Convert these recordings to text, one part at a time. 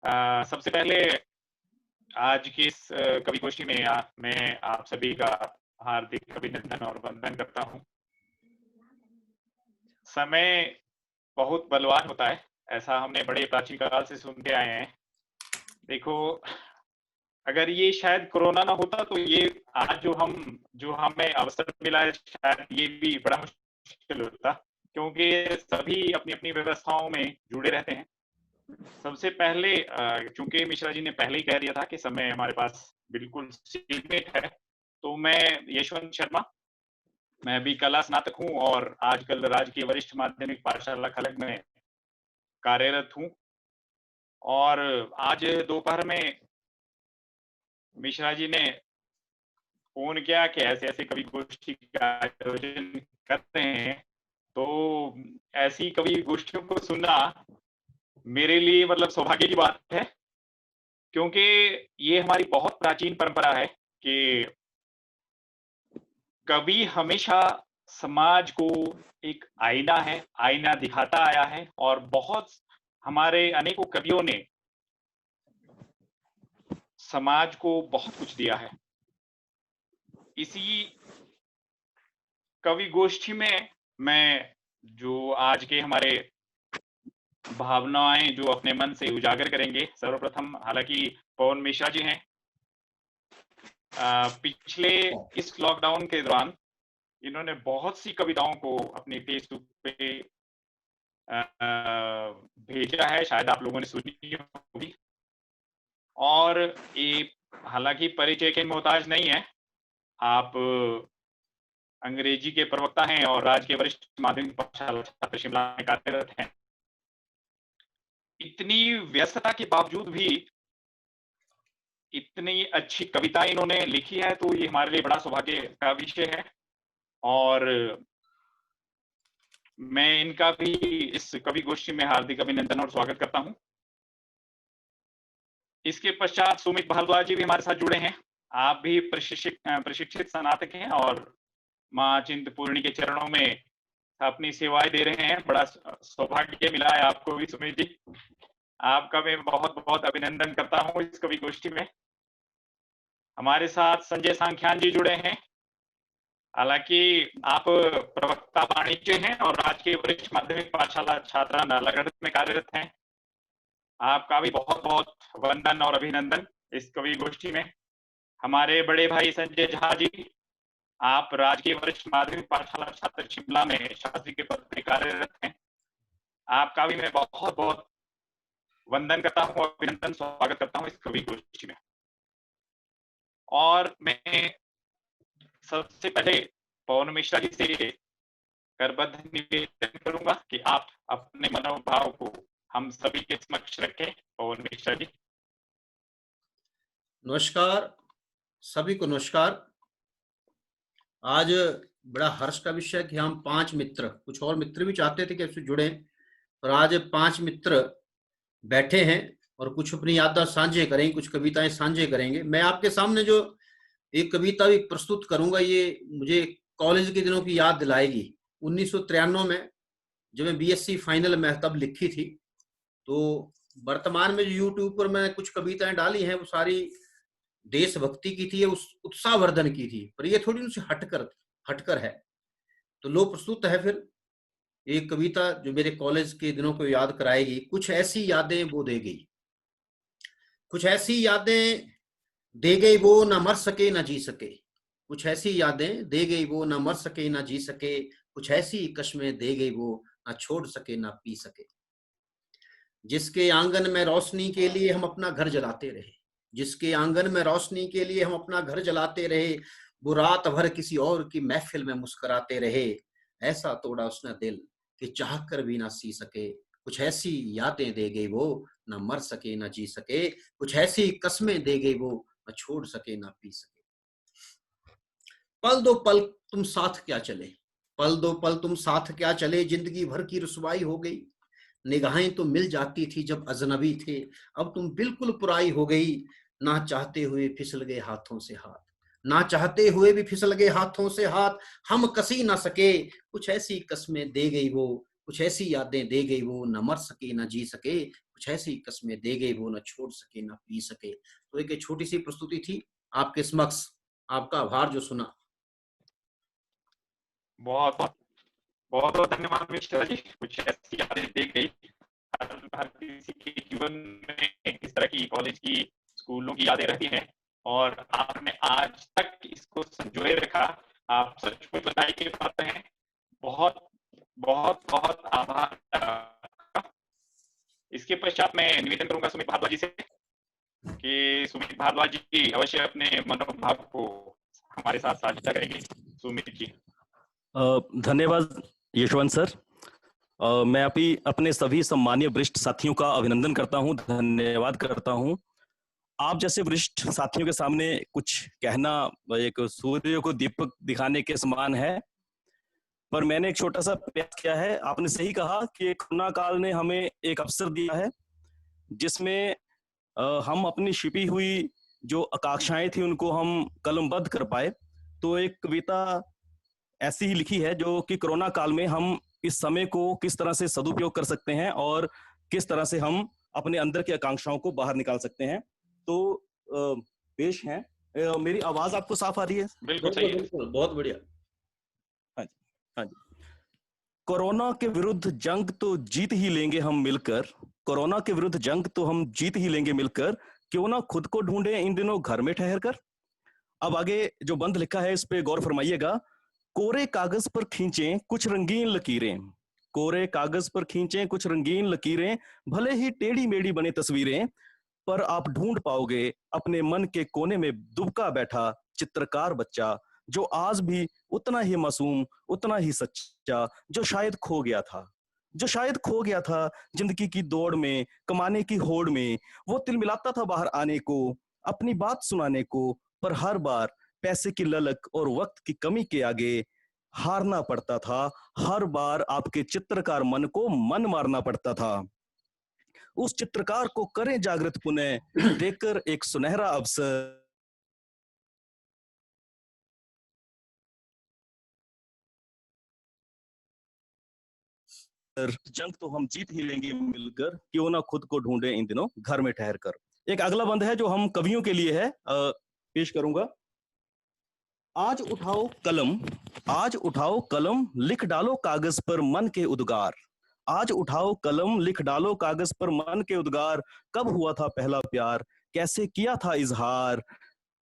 सबसे पहले आज की इस कवि गोष्ठी में मैं आप सभी का हार्दिक अभिनंदन और वंदन करता हूँ। समय बहुत बलवान होता है, ऐसा हमने बड़े प्राचीन काल से सुनते आए हैं। देखो, अगर ये शायद कोरोना ना होता तो ये आज जो हमें अवसर मिला है, शायद ये भी बड़ा मुश्किल होता, क्योंकि सभी अपनी-अपनी व्यवस्थाओं में जुड़े रहते हैं। सबसे पहले चूँकि मिश्रा जी ने पहले ही कह दिया था कि समय हमारे पास बिल्कुल सीमित है, तो मैं यशवंत शर्मा, मैं भी कला स्नातक हूँ और आजकल राजकीय वरिष्ठ माध्यमिक पाठशाला खलग में कार्यरत हूँ। और आज दोपहर में मिश्रा जी ने फ़ोन किया कि ऐसे-ऐसे कवि गोष्ठी का आयोजन कर रहे हैं, तो ऐसी कवि गोष्ठियों को सुनना मेरे लिए मतलब सौभाग्य की बात है, क्योंकि ये हमारी बहुत प्राचीन परंपरा है कि कवि हमेशा समाज को एक आईना है, आईना दिखाता आया है और बहुत हमारे अनेकों कवियों ने समाज को बहुत कुछ दिया है। इसी कवि गोष्ठी में मैं जो आज के हमारे भावनाएँ जो अपने मन से उजागर करेंगे, सर्वप्रथम हालाँकि पवन मिश्रा जी हैं। पिछले इस लॉकडाउन के दौरान इन्होंने बहुत सी कविताओं को अपने फेसबुक पे भेजा है, शायद आप लोगों ने सुनी होगी। और ये हालाँकि परिचय के मोहताज नहीं है, आप अंग्रेजी के प्रवक्ता हैं और राजकीय वरिष्ठ माध्यमिक पाठशाला छात्र शिमला में कार्यरत हैं। इतनी व्यस्तता के बावजूद भी इतनी अच्छी कविता इन्होंने लिखी है, तो ये हमारे लिए बड़ा सौभाग्य का विषय है और मैं इनका भी इस कवि गोष्ठी में हार्दिक अभिनंदन और स्वागत करता हूँ। इसके पश्चात सुमित भारद्वाज जी भी हमारे साथ जुड़े हैं। आप भी प्रशिक्षित स्नातक हैं और माँ चिंतपूर्णी के चरणों में अपनी सेवाएँ दे रहे हैं। बड़ा सौभाग्य मिला है आपको भी सुमित जी। आपका मैं बहुत-बहुत अभिनंदन करता हूँ इस कवि गोष्ठी में। हमारे साथ संजय सांख्यान जी जुड़े हैं। हालाँकि आप प्रवक्ता वाणिज्य हैं और राजकीय वरिष्ठ माध्यमिक पाठशाला छात्रा नालागढ़ में कार्यरत हैं। आपका भी बहुत-बहुत वंदन और अभिनंदन इस कवि गोष्ठी में। हमारे बड़े भाई संजय झा जी, आप राजकीय वरिष्ठ माध्यमिक पाठशाला छात्र शिमला में शास्त्री के पद पे कार्यरत हैं। आपका भी मैं बहुत-बहुत वंदन करता हूँ, अभिनंदन, स्वागत करता हूँ इस कवि गोष्ठी में। और मैं सबसे पहले पवन मिश्रा जी से करबद्ध निवेदन करूँगा कि आप अपने मनोभाव को हम सभी के समक्ष रखें। पवन मिश्रा जी। नमस्कार, सभी को नमस्कार। आज बड़ा हर्ष का विषय कि हम 5 मित्र, कुछ और मित्र भी चाहते थे कि इससे जुड़े, पर आज 5 मित्र बैठे हैं और कुछ अपनी याददाश्त साझे करेंगे, कुछ कविताएं साझे करेंगे। मैं आपके सामने जो एक कविता भी प्रस्तुत करूंगा, ये मुझे कॉलेज के दिनों की याद दिलाएगी। 1993 में जब मैं बीएससी फाइनल में तब लिखी थी, तो वर्तमान में जो यूट्यूब पर मैं कुछ कविताएं डाली हैं वो सारी देशभक्ति की थी, उस उत्साहवर्धन की थी, पर ये थोड़ी उनसे हटकर है। तो लो प्रस्तुत है फिर एक कविता जो मेरे कॉलेज के दिनों को याद कराएगी। कुछ ऐसी यादें वो दे गई, कुछ ऐसी यादें दे गई वो न मर सके न जी सके, कुछ ऐसी यादें दे गई वो न मर सके न जी सके, कुछ ऐसी कश्में दे गई वो न छोड़ सके न पी सके। जिसके आंगन में रोशनी के लिए हम अपना घर जलाते रहे, जिसके आंगन में रोशनी के लिए हम अपना घर जलाते रहे, वो रात भर किसी और की महफिल में मुस्कुराते रहे। ऐसा तोड़ा उसने दिल कि चाह कर भी ना सी सके, कुछ ऐसी यादें दे गई वो ना मर सके ना जी सके, कुछ ऐसी कस्में दे गई वो ना छोड़ सके ना पी सके। पल दो पल तुम साथ क्या चले, पल दो पल तुम साथ क्या चले, जिंदगी भर की रुसवाई हो गई। निगाहें तो मिल जाती थी जब अजनबी थे, अब तुम बिल्कुल पुराई हो गई। ना चाहते हुए फिसल गए हाथों से हाथ, ना चाहते हुए भी फिसल गए हाथों से हाथ, हम कसी ना सके, कुछ ऐसी कस्में दे गई वो, कुछ ऐसी यादें दे गई वो, न मर सके न जी सके, कुछ ऐसी कस्में दे गई वो न छोड़ सके न पी सके। तो एक छोटी सी प्रस्तुति थी आपके समक्ष, आपका आभार जो सुना। बहुत बहुत बहुत बहुत धन्यवाद मिश्रा जी, कुछ ऐसी यादें दे गई। हर हर किसी के जीवन में इस तरह की कॉलेज की, स्कूलों की यादें रहती हैं, और आपने आज तक इसको संजोए रखा। आप सचमुच बधाई के पात्र हैं। बहुत बहुत बहुत आभार आपका। इसके पश्चात मैं निवेदन करूंगा सुमित भारद्वाज जी से कि सुमित भारद्वाज जी अवश्य अपने मनोभाव को हमारे साथ साझा करेंगे। सुमित जी। धन्यवाद यशवंत सर। मैं अभी अपने सभी सम्मानीय वरिष्ठ साथियों का अभिनंदन करता हूं, धन्यवाद करता हूं। आप जैसे वरिष्ठ साथियों के सामने कुछ कहना एक सूर्य को दीपक दिखाने के समान है, पर मैंने एक छोटा सा प्रयास किया है। आपने सही कहा कि कोरोना काल ने हमें एक अवसर दिया है जिसमें हम अपनी छिपी हुई जो आकांक्षाएं थी उनको हम कलमबद्ध कर पाए। तो एक कविता ऐसी ही लिखी है जो कि कोरोना काल में हम इस समय को किस तरह से सदुपयोग कर सकते हैं और किस तरह से हम अपने अंदर की आकांक्षाओं को बाहर निकाल सकते हैं। तो पेश है। मेरी आवाज आपको साफ आ रही है? बिल्कुल सही है। बिल्कुल, बहुत बढ़िया। हाँ जी, हाँ जी। कोरोना के विरुद्ध जंग तो जीत ही लेंगे हम मिलकर, कोरोना के विरुद्ध जंग तो हम जीत ही लेंगे मिलकर, क्यों ना खुद को ढूंढे इन दिनों घर में ठहर कर। अब आगे जो बंद लिखा है इस पे गौर फरमाइएगा। कोरे कागज पर खींचें कुछ रंगीन लकीरें, कोरे कागज पर खींचें कुछ रंगीन लकीरें, भले ही टेढ़ी मेढ़ी बने तस्वीरें, पर आप ढूंढ पाओगे अपने मन के कोने में दुबका बैठा चित्रकार बच्चा, जो आज भी उतना ही मासूम, उतना ही सच्चा, जो शायद खो गया था, जो शायद खो गया था जिंदगी की दौड़ में, कमाने की होड़ में। वो तिलमिलाता था बाहर आने को, अपनी बात सुनाने को, पर हर बार पैसे की ललक और वक्त की कमी के आगे हारना पड़ता था। हर बार आपके चित्रकार मन को मन मारना पड़ता था। उस चित्रकार को करें जागृत पुनः, देकर एक सुनहरा अवसर। जंग तो हम जीत ही लेंगे मिलकर, क्यों ना खुद को ढूंढे इन दिनों घर में ठहर कर। एक अगला बंद है जो हम कवियों के लिए है, पेश करूंगा। आज उठाओ कलम, आज उठाओ कलम, लिख डालो कागज पर मन के उद्गार। आज उठाओ कलम, लिख डालो कागज पर मन के उद्गार। कब हुआ था पहला प्यार, कैसे किया था इजहार,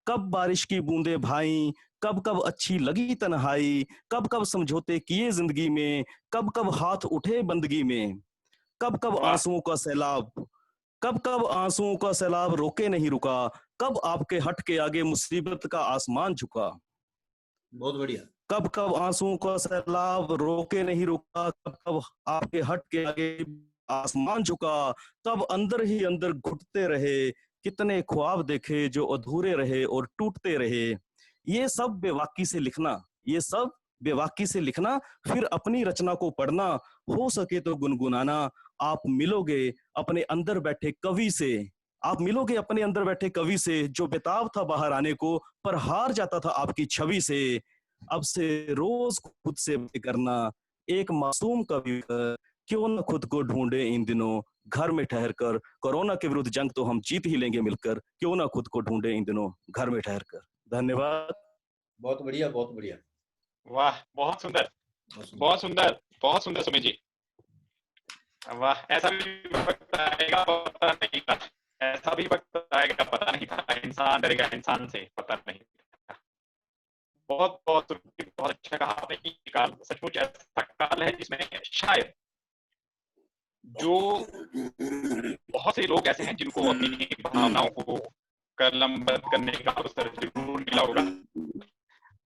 कब बारिश की बूंदें भाई, कब कब अच्छी लगी तन्हाई, कब कब समझौते किए जिंदगी में, कब कब हाथ उठे बंदगी में, कब कब वाह आंसुओं का सैलाब, कब कब आंसुओं का सैलाब रोके नहीं रुका, कब आपके हट के आगे मुसीबत का आसमान झुका। बहुत बढ़िया। कब कब आंसुओं का सैलाब रोके नहीं रुका, कब कब आपके हट के आगे आसमान झुका, तब अंदर ही अंदर घुटते रहे, कितने ख्वाब देखे जो अधूरे रहे और टूटते रहे। ये सब बेवाकी से लिखना, ये सब बेवाकी से लिखना, फिर अपनी रचना को पढ़ना, हो सके तो गुनगुनाना। आप मिलोगे अपने अंदर बैठे कवि से, आप मिलोगे अपने अंदर बैठे कवि से, जो बेताब था बाहर आने को पर हार जाता था आपकी छवि से। अब से रोज खुद से करना एक मासूम कवि, क्यों न खुद को ढूंढे इन दिनों घर में ठहर कर। कोरोना के विरुद्ध जंग तो हम जीत ही लेंगे मिलकर, क्यों ना खुद को ढूंढे इन दिनों घर में ठहर कर। धन्यवाद। बहुत बढ़िया, बहुत बढ़िया। वाह, बहुत सुंदर, बहुत सुंदर, बहुत सुंदर सुमित जी। वाह, ऐसा भी वक्त आएगा पता नहीं था, ऐसा भी वक्त आएगा पता नहीं था, इंसान डरेगा इंसान से पता नहीं था। बहुत बहुत बहुत अच्छा कहा आपने कि काल सचमुच ऐसा काल है जिसमें शायद जो बहुत से लोग ऐसे हैं जिनको अपनी भावनाओं को कलमबद्ध करने का अवसर जरूर मिला होगा।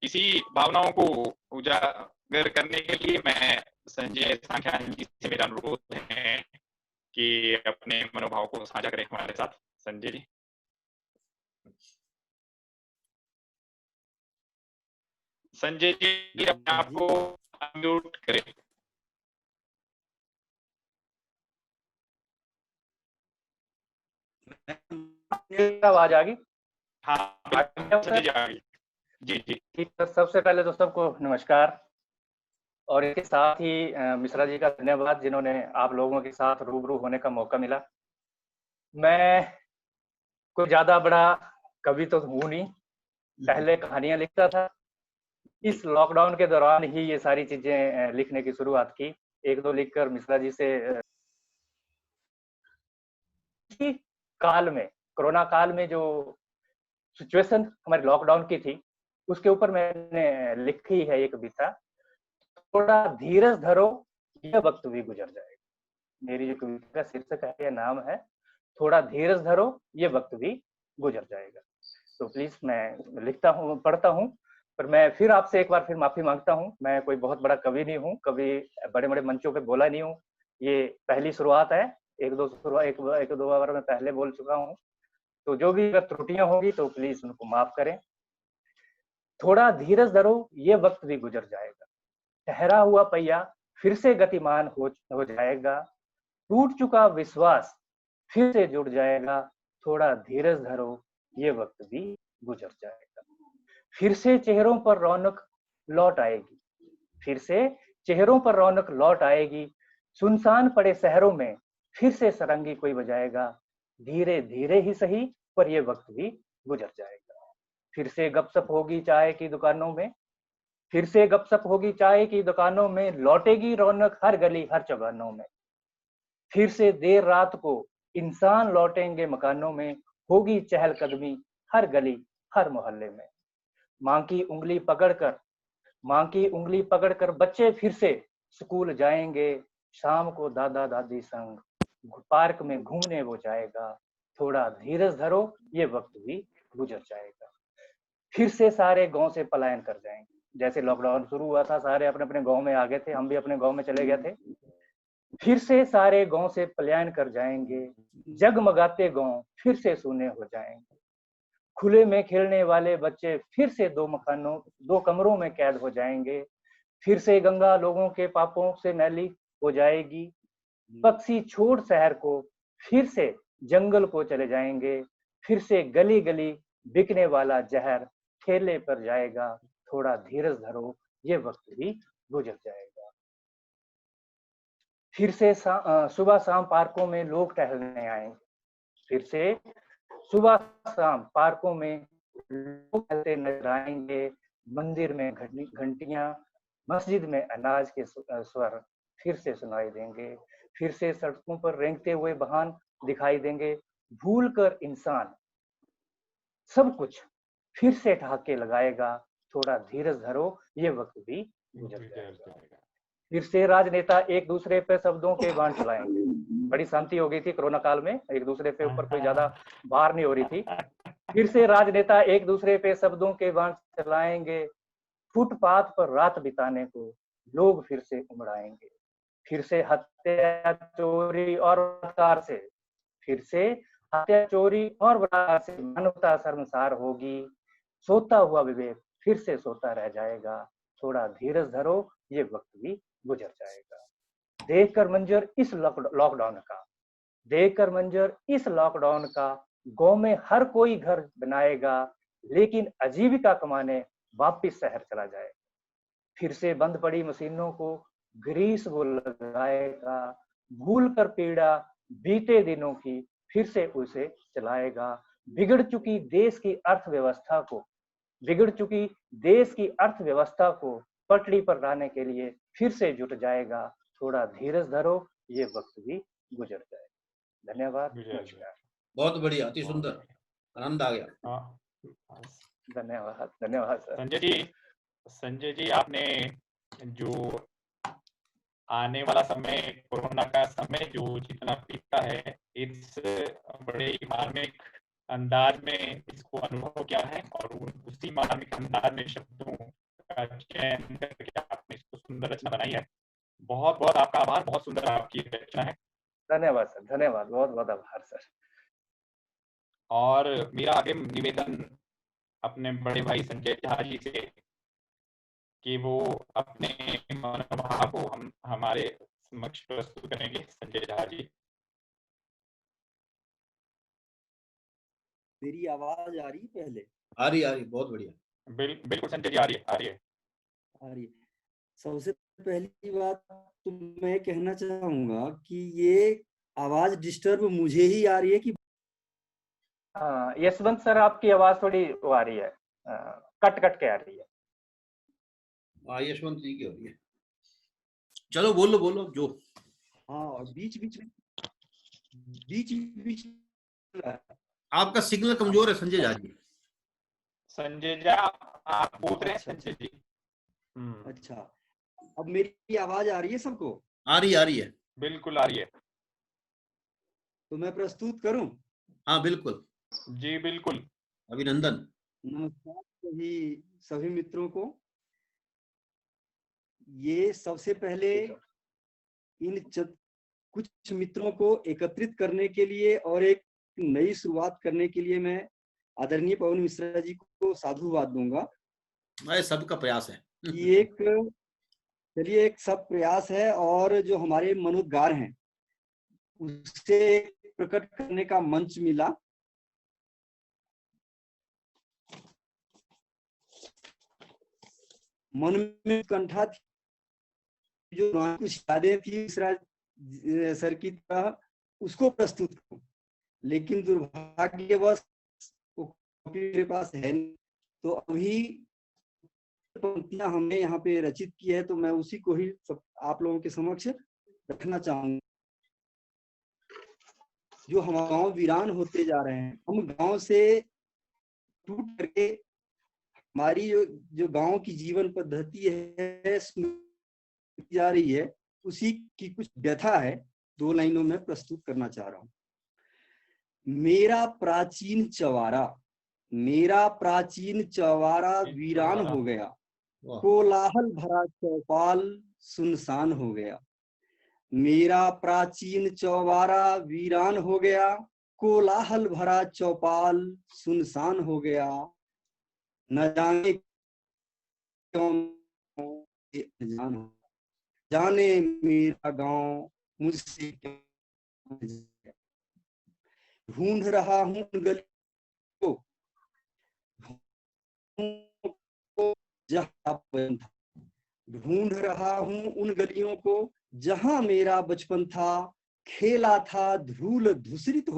इसी भावनाओं को उजागर करने के लिए मैं संजय सांख्यान जी से मेरा अनुरोध है कि अपने मनोभाव को साझा करें हमारे साथ। संजय जी। संजय जी अपने आप को अनम्यूट करें। आवाज आ गई? हाँ संजय जी आ गई। जी जी ठीक है। सबसे पहले तो सबको नमस्कार, और इसके साथ ही मिश्रा जी का धन्यवाद जिन्होंने आप लोगों के साथ रूबरू होने का मौका मिला। मैं कोई ज्यादा बड़ा कवि तो हूँ नहीं, पहले कहानियां लिखता था। इस लॉकडाउन के दौरान ही ये सारी चीजें लिखने की शुरुआत की। एक दो लिखकर मिश्रा जी से इसी काल में, कोरोना काल में जो सिचुएशन हमारी लॉकडाउन की थी, उसके ऊपर मैंने लिखी है एक कविता। थोड़ा धीरज धरो, यह वक्त भी गुजर जाएगा। मेरी जो कविता का शीर्षक है, नाम है थोड़ा धीरज धरो, ये वक्त भी गुजर जाएगा। तो प्लीज मैं लिखता हूँ, पढ़ता हूँ, पर मैं फिर आपसे एक बार फिर माफी मांगता हूँ। मैं कोई बहुत बड़ा कवि नहीं हूँ, कभी बड़े बड़े मंचों पे बोला नहीं हूँ। ये पहली शुरुआत है। एक दो बार मैं पहले बोल चुका हूँ, तो जो भी अगर त्रुटियां होगी तो प्लीज उनको माफ करें। थोड़ा धीरज धरो, ये वक्त भी गुजर जाएगा। ठहरा हुआ पहिया फिर से गतिमान हो जाएगा। टूट चुका विश्वास फिर से जुड़ जाएगा। थोड़ा धीरज धरो, ये वक्त भी गुजर जाएगा। फिर से चेहरों पर रौनक लौट आएगी। फिर से चेहरों पर रौनक लौट आएगी। सुनसान पड़े शहरों में फिर से सरंगी कोई बजाएगा। धीरे धीरे ही सही, पर ये वक्त भी गुजर जाएगा। फिर से गपशप होगी चाय की दुकानों में। फिर से गपशप होगी चाय की दुकानों में। लौटेगी रौनक हर गली हर चौगानों में। फिर से देर रात को इंसान लौटेंगे मकानों में। होगी चहलकदमी हर गली हर मोहल्ले में। माँ की उंगली पकड़कर माँ की उंगली पकड़कर बच्चे फिर से स्कूल जाएंगे। शाम को दादा दादी संग पार्क में घूमने वो जाएगा। थोड़ा धीरज धरो, ये वक्त भी गुजर जाएगा। फिर से सारे गांव से पलायन कर जाएंगे। जैसे लॉकडाउन शुरू हुआ था, सारे अपने अपने गांव में आ गए थे, हम भी अपने गांव में चले गए थे। फिर से सारे गांव से पलायन कर जाएंगे। जगमगाते गांव फिर से सूने हो जाएंगे। खुले में खेलने वाले बच्चे फिर से दो कमरों में कैद हो जाएंगे। फिर से गंगा लोगों के पापों से मैली हो जाएगी। पक्षी छोड़ शहर को फिर से जंगल को चले जाएंगे। फिर से गली गली बिकने वाला जहर ठेले पर जाएगा। थोड़ा धीरज धरो, ये वक्त भी गुजर जाएगा। फिर से सुबह शाम पार्कों में लोग टहलने आएंगे। फिर से सुबह शाम पार्कों में लोग टहलते नजर आएंगे। मंदिर में घंटियां, मस्जिद में अनाज के स्वर फिर से सुनाई देंगे। फिर से सड़कों पर रेंगते हुए वाहन दिखाई देंगे। भूल कर इंसान सब कुछ फिर से ठहाके लगाएगा। थोड़ा धीरज धरो, ये वक्त भी गुजर जाएगा। फिर से राजनेता एक दूसरे पे शब्दों के बाण चलाएंगे। बड़ी शांति हो गई थी कोरोना काल में, एक दूसरे पे ऊपर कोई ज्यादा बाहर नहीं हो रही थी। फिर से राजनेता एक दूसरे पे शब्दों के बाण चलाएंगे। फुटपाथ पर रात बिताने को लोग फिर से उमड़ आएंगे। फिर से हत्या चोरी और बलात्कार से फिर से हत्या चोरी और बलात्कार से मानवता शर्मसार होगी। सोता हुआ विवेक फिर से सोता रह जाएगा। थोड़ा धीरज धरो, ये वक्त भी गुजर जाएगा। देखकर मंजर इस लॉकडाउन का गांव में हर कोई घर बनाएगा। लेकिन आजीविका कमाने वापिस शहर चला जाएगा। फिर से बंद पड़ी मशीनों को ग्रीस वो लगाएगा। भूल कर पीड़ा बीते दिनों की फिर से उसे चलाएगा। बिगड़ चुकी देश की अर्थव्यवस्था को पटरी पर लाने के लिए फिर से जुट जाएगा। थोड़ा धीरज धरो, ये वक्त भी गुजर जाएगा। धन्यवाद, नमस्कार। बहुत बढ़िया, अति सुंदर, आनंद आ गया। धन्यवाद, धन्यवाद सर। संजय जी, आपने जो आने वाला समय, कोरोना का समय जो जितना बीता है, इस बड़े मार्मिक अंदाज में इसको अनुभव किया है और उसी मार्मिक अंदाज में शब्दों का चयन करके आपने इसको सुंदर रचना बनाई है। बहुत बहुत आपका आभार, बहुत सुंदर आपकी रचना है। धन्यवाद सर, धन्यवाद, बहुत बहुत आभार सर। और मेरा आगे निवेदन अपने बड़े भाई संजय झा जी से कि वो अपने मनोभाव को हमारे समक्ष प्रस्तुत करेंगे। संजय झा जी। मेरी आवाज आ रही है? पहले आ रही, बहुत बढ़िया। बिल्कुल संजय जी, आ रही है। सबसे पहली बात तो मैं कहना चाहूंगा कि ये आवाज डिस्टर्ब मुझे ही आ रही है कि यशवंत सर, आपकी आवाज थोड़ी वो आ रही है, कट कट के आ रही है। यशवंत जी की हो रही है। चलो बोलो बोलो जो। हाँ, और बीच बीच आपका सिग्नल कमजोर है संजय झा जी। संजय जी आप बोल रहे हैं संजय जी। अच्छा, अब मेरी आवाज आ रही है सबको? आ रही है। बिल्कुल आ रही है। तो मैं प्रस्तुत करूं? हाँ बिल्कुल जी बिल्कुल। अभिनंदन। नमस्कार सभी मित्रों को। ये सबसे पहले कुछ मित्रों को एकत्रित करने के लिए और एक नई शुरुआत करने के लिए मैं आदरणीय पवन मिश्रा जी को साधुवाद दूंगा। सबका प्रयास है कि एक सब प्रयास है, और जो हमारे मनोद्गार हैं उसे प्रकट करने का मंच मिला। मन में कंठा थी, जो कुछ यादें थी सर की तरह उसको प्रस्तुत करूं, लेकिन दुर्भाग्यवश मेरे पास है नहीं। तो अभी पंक्तियां हमने यहाँ पे रचित की है, तो मैं उसी को ही आप लोगों के समक्ष रखना चाहूंगा। जो हमारे गांव वीरान होते जा रहे हैं, हम गांव से टूट करके हमारी जो गांव की जीवन पद्धति है जा रही है, उसी की कुछ व्यथा है, 2 लाइनों में प्रस्तुत करना चाह रहा हूं। मेरा प्राचीन चौबारा वीरान हो गया, कोलाहल भरा चौपाल सुनसान हो गया। मेरा प्राचीन चौबारा वीरान हो गया, कोलाहल भरा चौपाल सुनसान हो गया। न जाने क्यों अनजान हो, जाने मेरा गांव मुझसे क्यों ढूंढ रहा हूं गलियों को जहां ढूंढ रहा हूं उन गलियों को जहां मेरा बचपन था। खेला था धूल धूसरित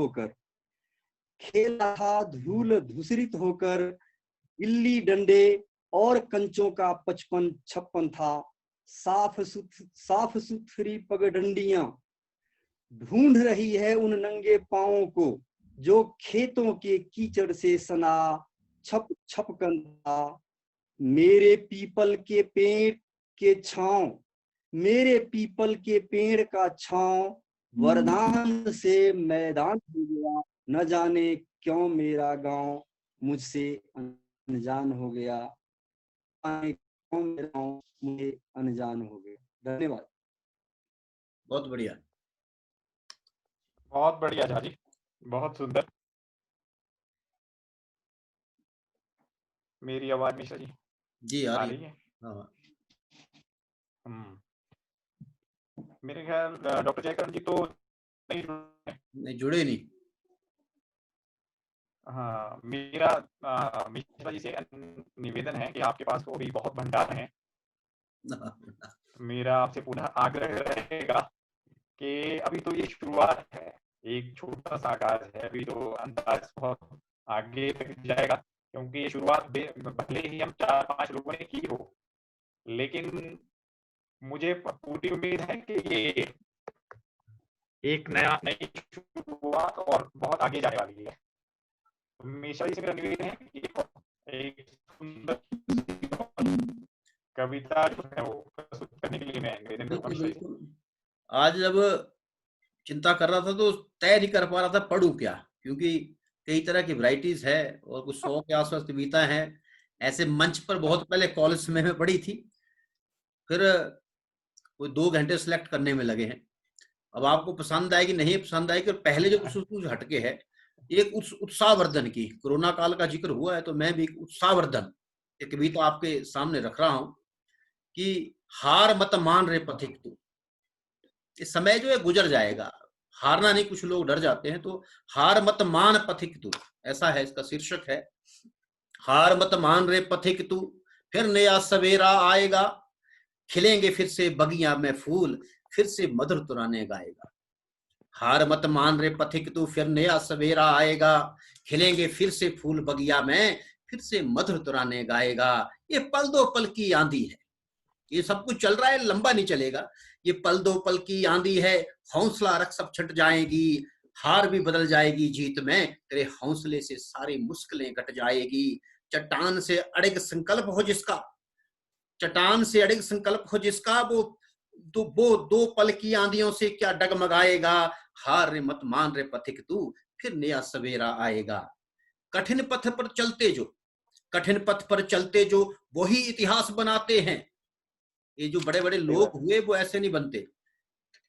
होकर, गिल्ली डंडे और कंचों का 55-56 था। साफ सुथरी पगडंडियां ढूंढ रही है उन नंगे पांवों को, जो खेतों के कीचड़ से सना छप छप कर था। मेरे पीपल के पेड़ का छांव वरदान से मैदान हो गया। न जाने क्यों मेरा गांव मुझसे अनजान हो गया, क्यों मेरा गांव मुझे अनजान हो गया। धन्यवाद। बहुत बढ़िया झा जी, बहुत सुंदर। मेरी आवाज मिश्रा जी जी आ रही है? हाँ। मेरे ख्याल डॉक्टर जयकरण जी तो नहीं जुड़े नहीं। हाँ, मेरा मिश्रा जी से निवेदन है कि आपके पास वो भी बहुत भंडार है। मेरा आपसे पुनः आग्रह रहेगा कि अभी तो ये शुरुआत है, एक छोटा सा आगाज है, अभी तो अंदाज बहुत आगे तक जाएगा, क्योंकि ये शुरुआत भले ही हम 4-5 लोगों ने की हो, लेकिन मुझे पूरी उम्मीद है कि ये एक नई शुरुआत और बहुत आगे जाने वाली है। मिश्रा जी से मेरा निवेदन है कि एक सुंदर कविता जो है वो प्रस्तुत करने के लिए मैं निवेदन करूंगा मिश्रा जी से। आज जब चिंता कर रहा था तो तय नहीं कर पा रहा था पढ़ूं क्या, क्योंकि कई तरह की वैरायटीज है और कुछ 100 के आसपास कविता है। ऐसे मंच पर बहुत पहले कॉलेज में पढ़ी थी, फिर कोई 2 घंटे सिलेक्ट करने में लगे हैं। अब आपको पसंद आएगी नहीं पसंद आएगी, और पहले जो कुछ हटके है, एक उत्साहवर्धन की, कोरोना काल का जिक्र हुआ है तो मैं भी उत्साहवर्धन एक कविता आपके सामने रख रहा हूं कि हार मत मान रे पथिक तू। इस समय जो है गुजर जाएगा, हारना नहीं, कुछ लोग डर जाते हैं, तो हार मत मान पथिक तू, ऐसा है इसका शीर्षक है। हार मत मान रे पथिक तू, फिर नया सवेरा आएगा, खिलेंगे फिर से बगिया में फूल, फिर से मधुर तुराने गाएगा। हार मत मान रे पथिक तू, फिर नया सवेरा आएगा, खिलेंगे फिर से फूल बगिया में, फिर से मधुर तराने गाएगा। ये पल दो पल की आंधी है, ये सब कुछ चल रहा है, लंबा नहीं चलेगा। ये पल दो पल की आंधी है, हौसला रख सब छट जाएगी, हार भी बदल जाएगी जीत में, तेरे हौसले से सारी मुश्किलें घट जाएगी। चट्टान से अड़िग संकल्प हो जिसका, चट्टान से अड़िग संकल्प हो जिसका, वो दो पल की आंधियों से क्या डगमगाएगा। हार रे मत मान रे पथिक तू, फिर नया सवेरा आएगा। कठिन पथ पर चलते जो, कठिन पथ पर चलते जो वही इतिहास बनाते हैं। ये जो बड़े बड़े लोग हुए वो ऐसे नहीं बनते।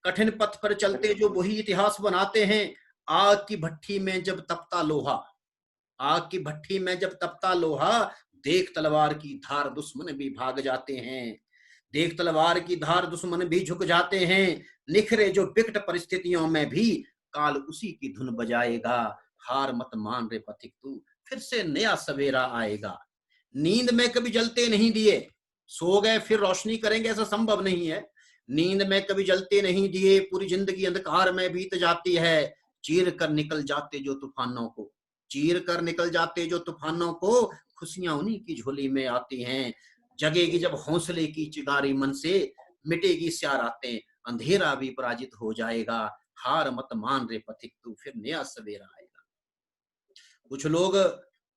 कठिन पथ पर चलते जो वही इतिहास बनाते हैं। आग की भट्टी में जब तपता लोहा, आग की भट्टी में जब तपता लोहा, देख तलवार की धार दुश्मन भी भाग जाते हैं, देख तलवार की धार दुश्मन भी झुक जाते हैं। निखरे जो विकट परिस्थितियों में भी काल उसी की धुन बजाएगा। हार मत मान रे पथिक तू, फिर से नया सवेरा आएगा। नींद में कभी जलते नहीं दिए, सो गए फिर रोशनी करेंगे ऐसा संभव नहीं है। नींद में कभी जलते नहीं दिए, पूरी जिंदगी अंधकार में बीत जाती है। चीर कर निकल जाते जो तूफानों को, चीर कर निकल जाते जो तूफानों को, खुशियां उन्हीं की झोली में आती हैं। जगेगी जब हौसले की चिंगारी मन से, मिटेगी स्याह रातें, अंधेरा भी पराजित हो जाएगा। हार मत मान रे पथिक तू, फिर नया सवेरा आएगा। कुछ लोग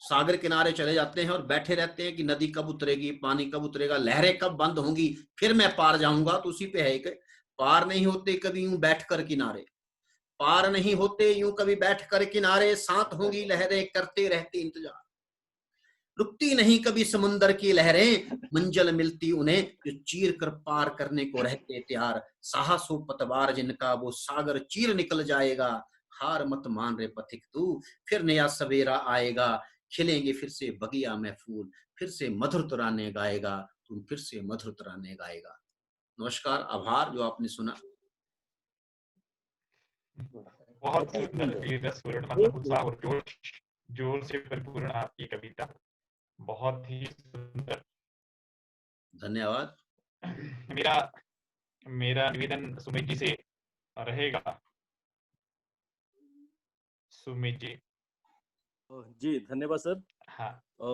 सागर किनारे चले जाते हैं और बैठे रहते हैं कि नदी कब उतरेगी, पानी कब उतरेगा, लहरें कब बंद होंगी, फिर मैं पार जाऊंगा। तो उसी पे है कि पार नहीं होते कभी यूं बैठकर किनारे, पार नहीं होते यूं कभी बैठकर किनारे, साथ होंगी लहरें करते रहते इंतजार। रुकती नहीं कभी समुंदर की लहरें, मंजिल मिलती उन्हें जो चीर कर पार करने को रहते तैयार। साहस हो पतवार जिनका, वो सागर चीर निकल जाएगा। हार मत मान रे पथिक तू, फिर नया सवेरा आएगा। खिलेंगे फिर से बगिया में फूल, फिर से मधुर तराने गाएगा, तुम फिर से मधुर तराने गाएगा। नमस्कार, आभार जो आपने सुना। बहुत सुंदर, रसपूर्ण, मतलब उत्साह और जोर से परिपूर्ण आपकी कविता, बहुत ही सुंदर। धन्यवाद। मेरा निवेदन सुमित जी से रहेगा। सुमित जी। जी धन्यवाद सर। हाँ,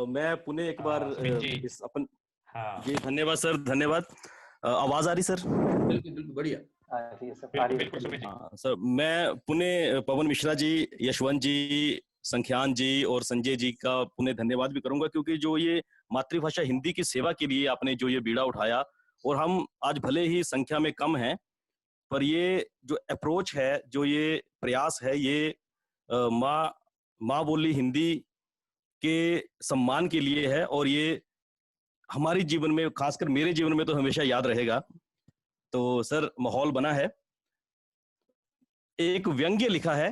मैं पुनः एक बार इस अपन, हाँ जी धन्यवाद सर, धन्यवाद। आवाज आ रही सर? बिल्कुल बिल्कुल बढ़िया। बिल्कुल सुमित जी। सर मैं पुनः पवन मिश्रा जी, यशवंत जी, संख्यान जी और संजय जी का पुनः धन्यवाद भी करूंगा, क्योंकि जो ये मातृभाषा हिंदी की सेवा के लिए आपने जो ये बीड़ा उठाया, और हम आज भले ही संख्या में कम हैं, पर ये जो अप्रोच है, जो ये प्रयास है, ये माँ बोली हिंदी के सम्मान के लिए है, और ये हमारे जीवन में, खासकर मेरे जीवन में तो हमेशा याद रहेगा। तो सर माहौल बना है। एक व्यंग्य लिखा है,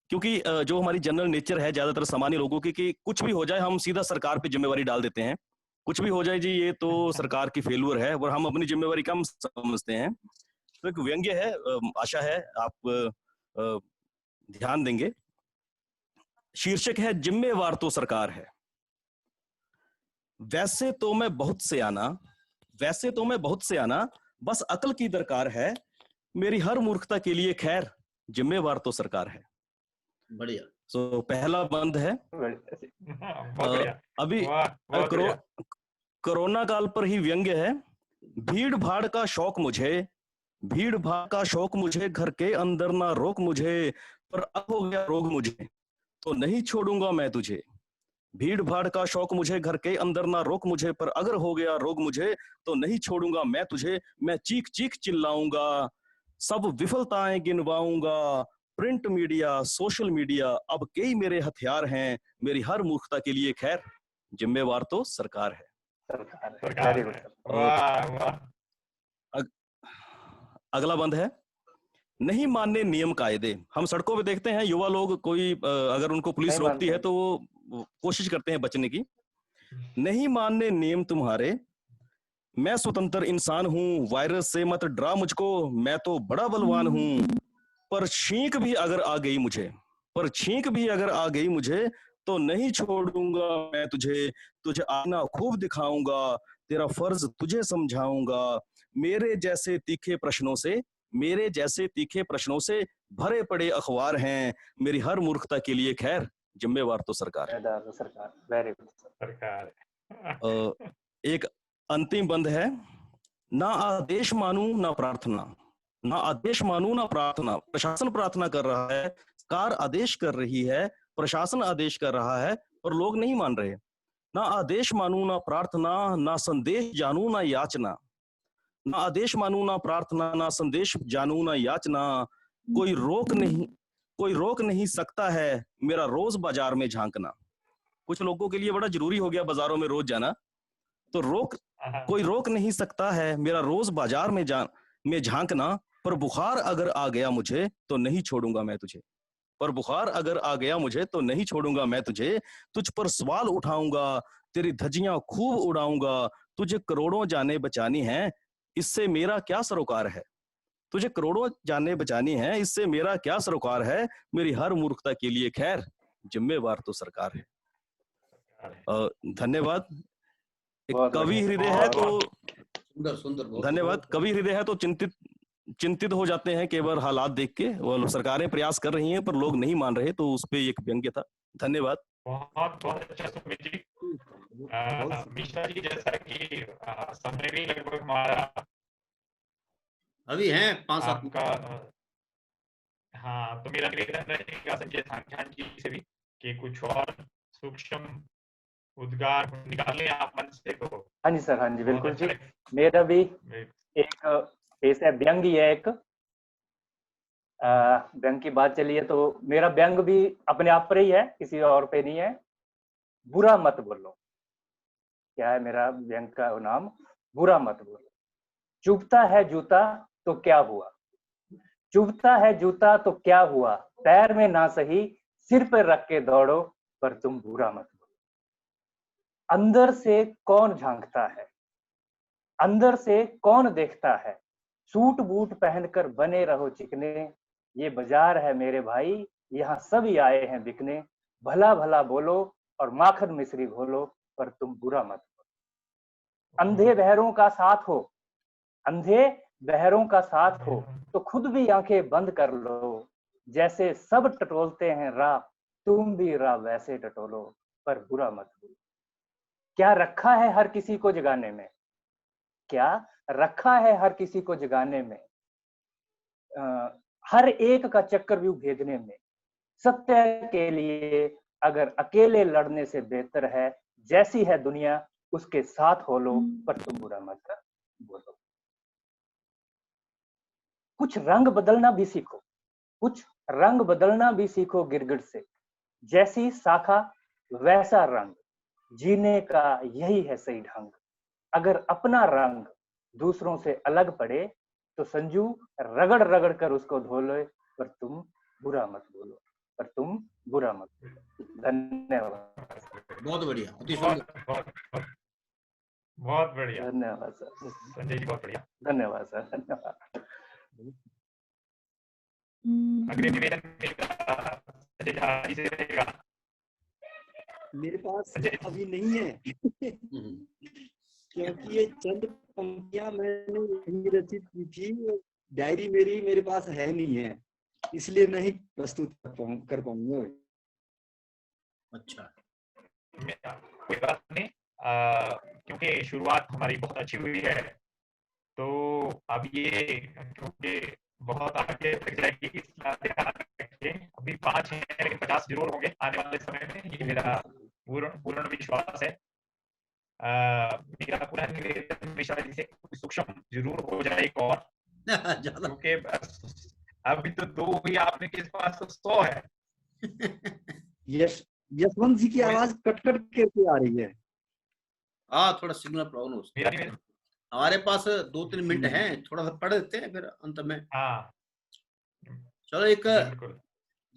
क्योंकि जो हमारी जनरल नेचर है ज्यादातर सामान्य लोगों की, कि कुछ भी हो जाए हम सीधा सरकार पे जिम्मेवारी डाल देते हैं। कुछ भी हो जाए जी, ये तो सरकार की फेल्यूर है, और हम अपनी जिम्मेवारी कम समझते हैं। तो एक व्यंग्य है, आशा है आप ध्यान देंगे। शीर्षक है जिम्मेवार तो सरकार है। वैसे तो मैं बहुत सियाना, वैसे तो मैं बहुत सियाना, बस अकल की दरकार है, मेरी हर मूर्खता के लिए खैर जिम्मेवार तो सरकार है। बढ़िया। तो पहला बंद है। अभी कोरोना काल पर ही व्यंग्य है। भीड़ भाड़ का शौक मुझे, भीड़ भाड़ का शौक मुझे, घर के अंदर ना रोक मुझे, पर अब हो गया रोग मुझे तो नहीं छोड़ूंगा मैं तुझे। भीड़ भाड़ का शौक मुझे, घर के अंदर ना रोक मुझे, पर अगर हो गया रोग मुझे तो नहीं छोड़ूंगा मैं तुझे। मैं चीख चीख चिल्लाऊंगा, सब विफलताएं गिनवाऊंगा, प्रिंट मीडिया, सोशल मीडिया, अब कई मेरे हथियार हैं, मेरी हर मूर्खता के लिए खैर जिम्मेवार तो सरकार है। अगला बंद है। नहीं मानने नियम कायदे। हम सड़कों पे देखते हैं युवा लोग, कोई अगर उनको पुलिस रोकती है तो वो कोशिश करते हैं बचने की। नहीं मानने नियम तुम्हारे, मैं स्वतंत्र इंसान हूं, वायरस से मत डरा मुझको, मैं तो बड़ा बलवान हूं, पर छींक भी अगर आ गई मुझे, पर छींक भी अगर आ गई मुझे तो नहीं छोड़ूंगा मैं तुझे। तुझे आईना खूब दिखाऊंगा, तेरा फर्ज तुझे समझाऊंगा, मेरे जैसे तीखे प्रश्नों से मेरे जैसे तीखे प्रश्नों से भरे पड़े अखबार हैं, मेरी हर मूर्खता के लिए खैर जिम्मेवार तो सरकार है। सरकार, वेरी गुड सरकार। एक अंतिम बंद है, ना आदेश मानूं ना प्रार्थना, ना आदेश मानूं ना प्रार्थना। प्रशासन प्रार्थना कर रहा है, सरकार आदेश कर रही है, प्रशासन आदेश कर रहा है, और लोग नहीं मान रहे। ना आदेश मानूं ना प्रार्थना, ना संदेश जानूं ना याचना, ना आदेश मानूं ना प्रार्थना, ना संदेश जानूं ना याचना। कोई रोक नहीं सकता है मेरा रोज बाजार में झांकना। कुछ लोगों के लिए बड़ा जरूरी हो गया बाजारों में रोज जाना, तो कोई रोक नहीं सकता है मेरा रोज बाजार में झांकना। पर बुखार अगर आ गया मुझे तो नहीं छोड़ूंगा मैं तुझे, पर बुखार अगर आ गया मुझे तो नहीं छोड़ूंगा मैं तुझे। तुझ पर सवाल उठाऊंगा, तेरी धज्जियां खूब उड़ाऊंगा। तुझे करोड़ों जाने बचानी है, इससे मेरा क्या सरोकार है। तुझे करोड़ों जाने बचानी है, इससे मेरा क्या सरोकार है। मेरी हर मूर्खता के लिए खैर जिम्मेवार तो सरकार है। धन्यवाद। एक कवि हृदय है तो सुंदर सुंदर, धन्यवाद। कवि हृदय है तो चिंतित हो जाते हैं केवल हालात देख के। वो सरकारें प्रयास कर रही हैं पर लोग नहीं मान रहे, तो उस पे एक व्यंग्य था। धन्यवाद। बहुत बहुत अच्छा सुमित जी। मिश्रा जी, जैसा कि समय भी लगभग हमारा अभी हैं 5-7 आपका, हाँ, तो मेरा निवेदन रहेगा संजय सांख्यान जी से भी कि कुछ और सूक्ष्म उद्गार निकालें आप मन से। तो हाँ जी सर, हाँ जी बिल्कुल जी। मेरा भी एक पेश है, व्यंग ही है एक। व्यंग की बात चली है तो मेरा व्यंग भी अपने आप पर ही है, किसी और पे नहीं है। बुरा मत बोलो, क्या है मेरा व्यंग का नाम, बुरा मत बोलो। चुभता है जूता तो क्या हुआ, चुभता है जूता तो क्या हुआ, पैर में ना सही सिर पर रख के दौड़ो, पर तुम बुरा मत बोलो। अंदर से कौन झांकता है, अंदर से कौन देखता है, सूट बूट पहनकर बने रहो चिकने। ये बाजार है मेरे भाई, यहाँ सभी आए हैं बिकने। भला भला बोलो और माखन मिश्री घोलो, पर तुम बुरा मत बोलो। अंधे बहरों का साथ हो, अंधे बहरों का साथ हो तो खुद भी आंखें बंद कर लो। जैसे सब टटोलते हैं राह, तुम भी राह वैसे टटोलो, पर बुरा मत बोलो। क्या रखा है हर किसी को जगाने में, क्या रखा है हर किसी को जगाने में, हर एक का चक्रव्यूह भेदने में। सत्य के लिए अगर अकेले लड़ने से बेहतर है, जैसी है दुनिया उसके साथ हो लो, पर तुम बुरा मत बोलो। कुछ रंग बदलना भी सीखो, कुछ रंग बदलना भी सीखो गिरगिट से। जैसी शाखा वैसा रंग, जीने का यही है सही ढंग। अगर अपना रंग दूसरों से अलग पड़े तो संजू रगड़ रगड़ कर उसको धो लो, पर तुम बुरा मत बोलो, पर तुम बुरा मत बोलो। धन्यवाद। बहुत बढ़िया, अति बहुत सुंदर। बहुत बहुत बढ़िया धन्यवाद सर, संजय जी, बहुत बढ़िया। धन्यवाद सर, धन्यवाद। अगले निवेदन संजय झा जी से रहेगा। मेरे पास अभी नहीं है क्योंकि ये चंद पंक्तियां मैंने यही रचित की थी, डायरी मेरे पास है नहीं है, इसलिए नहीं प्रस्तुत कर पाऊंगा। अच्छा, कोई बात नहीं, क्योंकि शुरुआत हमारी बहुत अच्छी हुई है, तो अब ये क्योंकि बहुत आगे तक जाएगी, इसका ध्यान रखिए। अभी 5 हैं लेकिन 50 जरूर होंगे आने वाले समय में, ये मेरा पूर्ण विश्वास है। मेरा पूरा निवेदन मिश्रा जी से सूक्ष्म जरूर हो जाए एक और, क्योंकि अभी तो 2 हुई, आपने किस पास तो 100 है। यशवंत जी की आवाज कट कट करके आ रही है। हाँ, थोड़ा सिग्नल प्रॉब्लम हो सकता है। हमारे पास 2-3 मिनट हैं, थोड़ा सा पढ़ देते हैं फिर अंत में। हाँ चलो, एक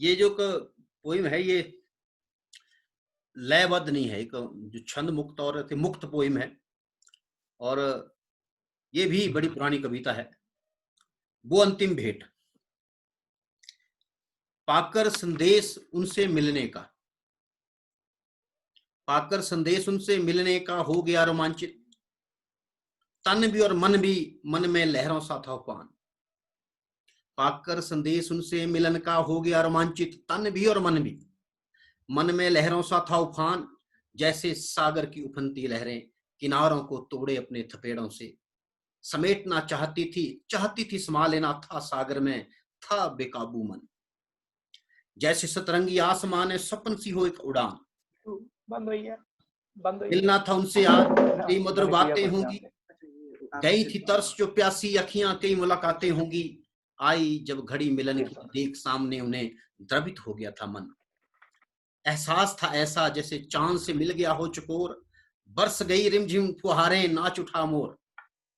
ये जो पोइम है, ये लयबद्ध नहीं है, एक जो छंद मुक्त और मुक्त पोइम है, और ये भी बड़ी पुरानी कविता है। वो अंतिम भेंट। पाकर संदेश उनसे मिलने का, पाकर संदेश उनसे मिलने का हो गया रोमांचित। तन भी और मन भी, मन में लहरों सा था उफान। पाकर संदेश उनसे मिलन का हो गया रोमांचित तन भी और मन भी। मन में लहरों सा था उफान, जैसे सागर की उफनती लहरें किनारों को तोड़े अपने थपेड़ों से। समेटना चाहती थी समा लेना था सागर में, था बेकाबू मन। जैसे सतरंगी आसमान है स्वप्न सी हो एक उड़ान, बंद हुई है, बंद हुई है। मिलना था उनसे आज कई मधुर बातें होंगी। गई थी तरस जो प्यासी अखियां, कई मुलाकातें होंगी। आई जब घड़ी मिलन की देख सामने उन्हें द्रवित हो गया था मन। एहसास था ऐसा जैसे चांद से मिल गया हो चकोर, बरस गई रिमझिम फुहारें नाच उठा मोर।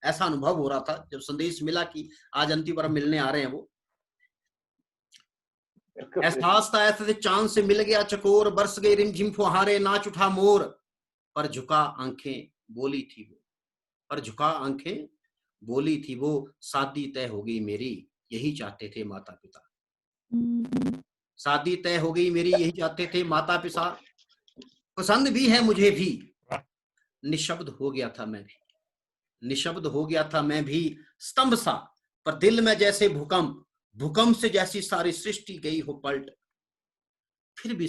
ऐसा अनुभव हो रहा था जब संदेश मिला कि आज अंतिम बार मिलने आ रहे हैं वो। एहसास था ऐसे चांद से मिल गया चकोर, बरस गई रिमझिम फुहारें नाच उठा मोर। पर झुका आंखें बोली थी वो, पर झुका आंखें बोली थी वो, शादी तय हो गई मेरी यही चाहते थे माता पिता। शादी तय हो गई मेरी यही चाहते थे माता पिता, पसंद भी है मुझे भी। निशब्द हो गया था मैं भी, निशब्द हो गया था मैं भी, स्तंभ सा पर दिल में जैसे भूकंप, भूकंप से जैसी सारी सृष्टि गई हो पलट। फिर भी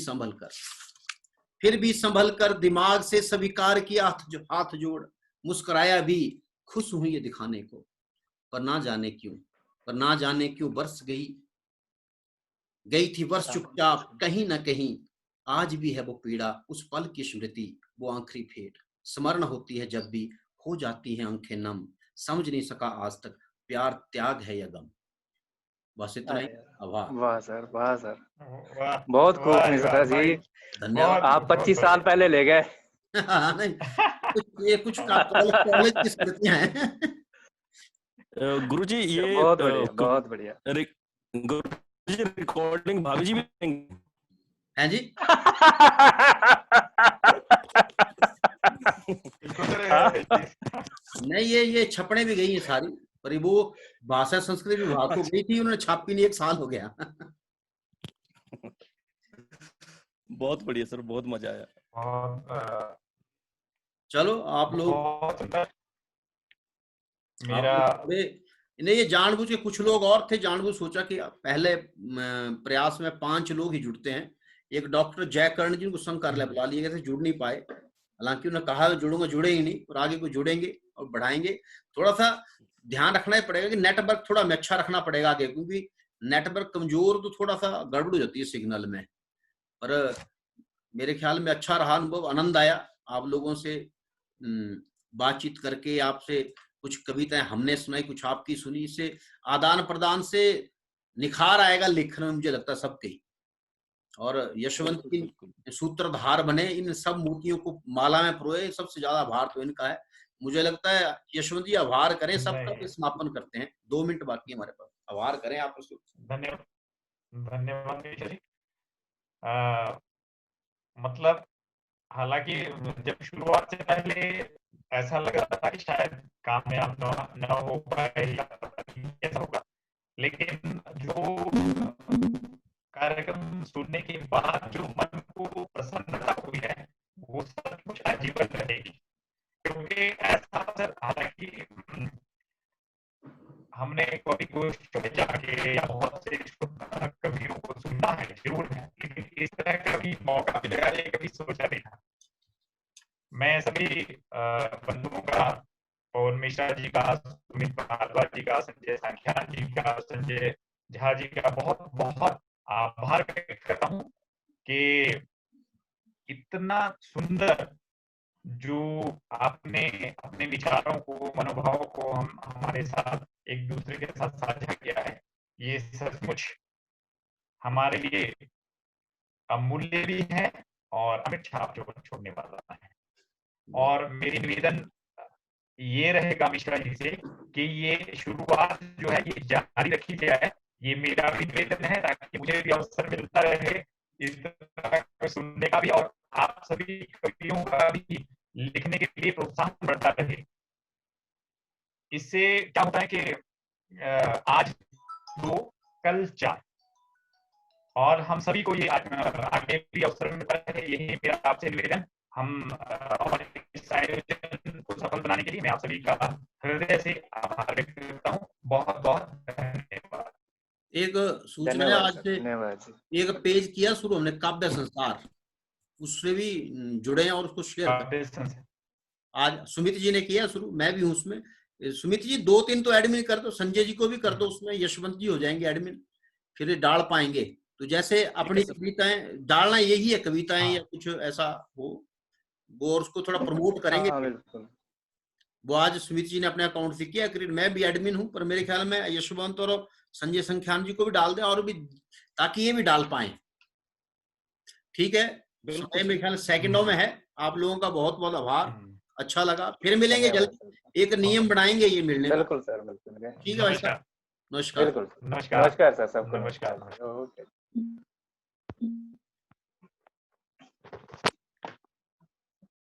संभल कर दिमाग से स्वीकार किया हाथ जोड़, मुस्कुराया भी खुश हुई ये दिखाने को। पर ना जाने क्यों बरस गई थी वर्ष चुपचाप कहीं ना कहीं। आज भी है वो पीड़ा उस पल की स्मृति, वो आखिरी भेंट स्मरण होती है जब भी हो जाती है आंखें नम। समझ नहीं सका आज तक प्यार त्याग है या गम। बस इतना ही। आभार। वाह सर, वाह सर, वाह, बहुत खूब वाह, मिश्रा वाह, जी। धन्यवाद। आप 25 साल पहले ले गए। नहीं, कुछ कॉलेज की स्मृतियां हैं। गुरुजी ये बहुत बढ़िया, बहुत बढ़िया। गुरुजी रिकॉर्डिंग भाभी जी भी देंगे? हैं जी? नहीं, ये छपने भी गई है सारी, पर वो भाषा संस्कृति विभाग को गई थी, उन्होंने छापी नहीं, 1 साल हो गया। बहुत बढ़िया सर, बहुत मजा आया। चलो आप लोग मेरा नहीं, ये जानबूझ के कुछ लोग और थे, जानबूझ सोचा कि पहले प्रयास में 5 लोग ही जुड़ते हैं। एक डॉक्टर जयकर्ण जी को संघ कार्यालय बुला लिए गए थे, जुड़ नहीं पाए। हालांकि उन्होंने कहा जुड़ूंगा, जुड़े ही नहीं, और आगे को जुड़ेंगे और बढ़ाएंगे। थोड़ा सा ध्यान रखना ही पड़ेगा कि नेटवर्क थोड़ा अच्छा रखना पड़ेगा आगे, क्योंकि नेटवर्क कमजोर तो थोड़ा सा गड़बड़ हो जाती है सिग्नल में। पर मेरे ख्याल में अच्छा रहा अनुभव, आनंद आया आप लोगों से बातचीत करके। आपसे कुछ कविताएं हमने सुनाई, कुछ आपकी सुनी, इससे आदान प्रदान से निखार आएगा लेखन में, मुझे लगता है सबके। और यशवंत की सूत्रधार बने, इन सब मूर्तियों को माला में परोए, सबसे ज्यादा आभार तो इनका है। मुझे लगता है यशवंत जी आभार करें सबका, तो समापन करते हैं। 2 मिनट बाकी हमारे पास, आभार करें आप उसको। धन्यवाद जी। मतलब हालांकि जब शुरुआत से पहले ऐसा लग रहा था कि शायद कामयाब न हो पाए या कैसा होगा, लेकिन जो कार्यक्रम सुनने के बाद जो मन को प्रसन्नता हुई है वो सब कुछ आजीवन रहेगी। क्योंकि ऐसा अवसर, हालांकि हमने कभी गोष्ठ में जाके या बहुत से कवियों को सुनना है जरूर है, लेकिन इस तरह का भी मौका मिलेगा ये कभी सोचा नहीं था। मैं सभी बंधुओं का, पवन मिश्रा जी का, सुमित भारद्वाज जी का, संजय सांख्यान जी का, संजय झा जी का बहुत बहुत आभार व्यक्त करता हूँ कि इतना सुंदर जो आपने अपने विचारों को, मनोभाव को हमारे साथ एक दूसरे के साथ साझा किया है, ये सचमुच हमारे लिए अमूल्य भी है और अमिट छाप छोड़ने वाला है। और मेरी निवेदन ये रहेगा मिश्रा जी से कि ये शुरुआत जो है ये जारी रखी जाए, ये मेरा भी निवेदन है, ताकि मुझे भी अवसर मिलता रहे इस तरह सुनने का भी, और आप सभी कवियों का भी लिखने के लिए प्रोत्साहन बढ़ता रहे। इससे क्या होता है कि आज 2 कल 4, और हम सभी को ये आगे भी अवसर मिलता है। यही मेरा आपसे निवेदन। हम और इस आयोजन को सफल बनाने के लिए मैं आप सभी का हृदय से आभार व्यक्त करता हूँ। बहुत बहुत धन्यवाद। एक सूचना है धन्यवाद आज सर, से धन्यवाद जी। एक पेज किया शुरू हमने, काव्य संसार, उससे भी जुड़े हैं और उसको शेयर करें। काव्य संसार। आज सुमित जी ने किया शुरू, मैं भी हूँ उसमें। सुमित जी 2-3 तो एडमिन कर दो, संजय जी को भी कर दो उसमें, यशवंत जी हो जाएंगे एडमिन, फिर डाल पाएंगे। तो जैसे अपनी कविताएं डालना, यही है कविताएं हाँ। या कुछ ऐसा हो वो, और उसको थोड़ा प्रमोट करेंगे। हाँ बिल्कुल। वो आज सुमित जी ने अपने अकाउंट से किया, मैं भी एडमिन हूं, पर मेरे ख्याल में यशवंत और संजय संख्यान जी को भी डाल दें, और भी, ताकि ये भी डाल पाए। ठीक है, समय मेरे ख्याल सेकंडों में है। आप लोगों का बहुत बहुत आभार, अच्छा लगा, फिर मिलेंगे जल्द, एक नियम बनाएंगे ये मिलने का। बिल्कुल सर, बिल्कुल। ठीक है भाई साहब, नमस्कार। बिल्कुल, नमस्कार। नमस्कार सर, सबको नमस्कार। नमस्कार। ओके।